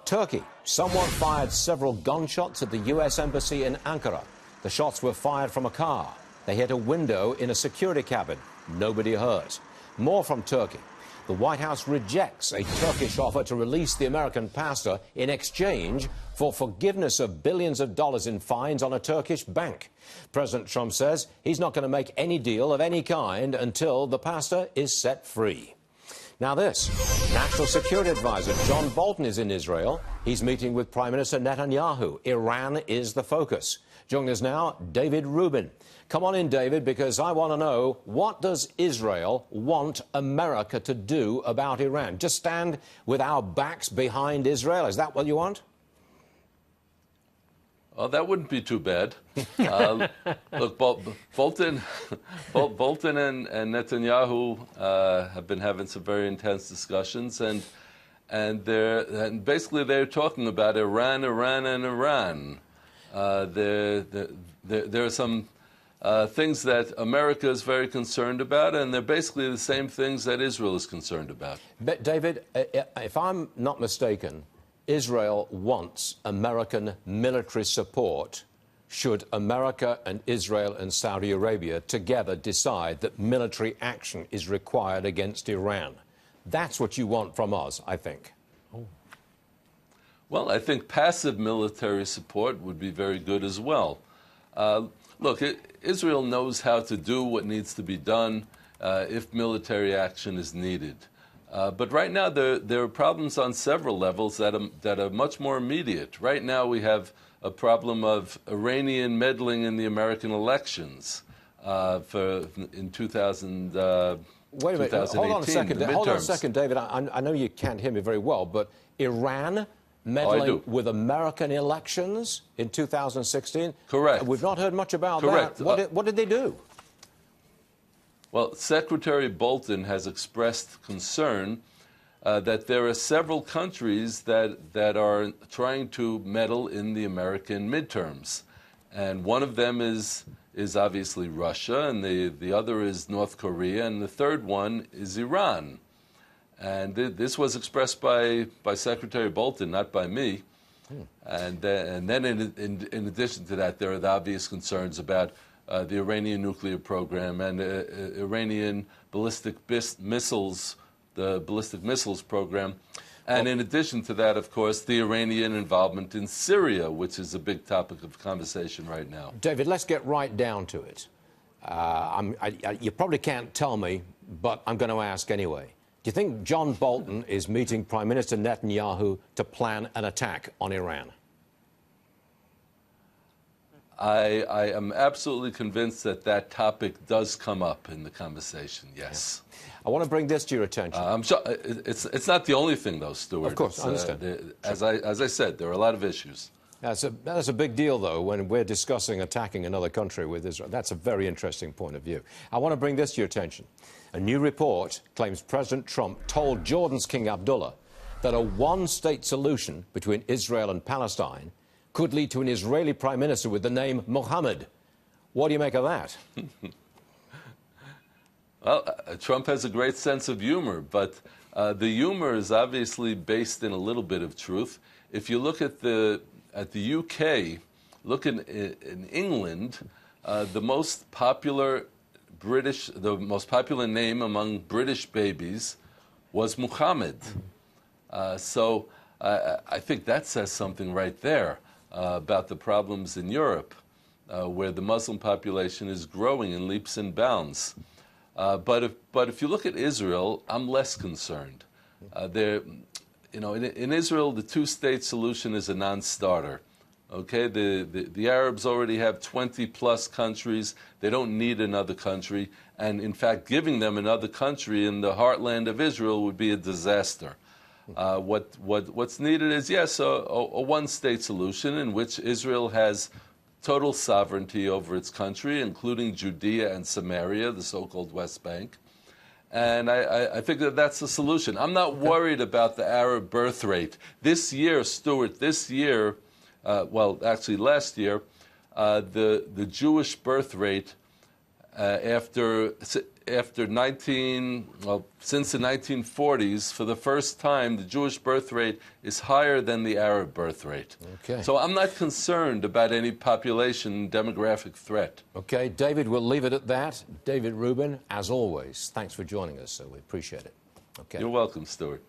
Turkey. Someone fired several gunshots at the U.S. Embassy in Ankara. The shots were fired from a car. They hit a window in a security cabin. Nobody hurt. More from Turkey. The White House rejects a Turkish offer to release the American pastor in exchange for forgiveness of billions of dollars in fines on a Turkish bank. President Trump says he's not going to make any deal of any kind until the pastor is set free. Now this, National Security Advisor John Bolton is in Israel. He's meeting with Prime Minister Netanyahu. Iran is the focus. Joining us now, David Rubin. Come on in, David, because I want to know, what does Israel want America to do about Iran? Just stand with our backs behind Israel? Is that what you want? Well, that wouldn't be too bad. Look, Bolton and Netanyahu have been having some very intense discussions, and basically they're talking about Iran. There are some things that America is very concerned about, and they're basically the same things that Israel is concerned about. But David, if I'm not mistaken, Israel wants American military support should America and Israel and Saudi Arabia together decide that military action is required against Iran. That's what you want from us, I think. Oh. Well, I think passive military support would be very good as well. Look, Israel knows how to do what needs to be done if military action is needed. But right now, there are problems on several levels that are much more immediate. Right now, we have a problem of Iranian meddling in the American elections in 2000. Wait a minute. Hold on a second. Hold on a second, David. I know you can't hear me very well, but Iran meddling with American elections in 2016? Correct. We've not heard much about Correct. that. What did they do? Well, Secretary Bolton has expressed concern that there are several countries that are trying to meddle in the American midterms. And one of them is obviously Russia, and the other is North Korea, and the third one is Iran. And this was expressed by Secretary Bolton, not by me. And then in addition to that, there are the obvious concerns about the Iranian nuclear program and Iranian ballistic missiles, the ballistic missiles program. And in addition to that, of course, the Iranian involvement in Syria, which is a big topic of conversation right now. David, let's get right down to it. You probably can't tell me, but I'm going to ask anyway. Do you think John Bolton is meeting Prime Minister Netanyahu to plan an attack on Iran? I am absolutely convinced that topic does come up in the conversation, yes. Yeah. I want to bring this to your attention. I'm sure it's not the only thing, though, Stuart. Of course, I understand. As I said, there are a lot of issues. That's a big deal, though, when we're discussing attacking another country with Israel. That's a very interesting point of view. I want to bring this to your attention. A new report claims President Trump told Jordan's King Abdullah that a one-state solution between Israel and Palestine could lead to an Israeli prime minister with the name Mohammed. What do you make of that? Well, Trump has a great sense of humor, but the humor is obviously based in a little bit of truth. If you look at the UK, look in England, the most popular name among British babies was Muhammad. So I think that says something right there about the problems in Europe, where the Muslim population is growing in leaps and bounds. But if you look at Israel, I'm less concerned. In Israel, the two-state solution is a non-starter. Okay, the Arabs already have 20-plus countries. They don't need another country, and in fact, giving them another country in the heartland of Israel would be a disaster. What's needed is, yes, a one-state solution in which Israel has total sovereignty over its country, including Judea and Samaria, the so-called West Bank. And I think that's the solution. I'm not worried about the Arab birth rate. This year, Stuart, well, actually last year, the Jewish birth rate Since the 1940s, for the first time, the Jewish birth rate is higher than the Arab birth rate. Okay. So I'm not concerned about any population demographic threat. Okay, David, we'll leave it at that. David Rubin, as always, thanks for joining us, so we appreciate it. Okay. You're welcome, Stuart.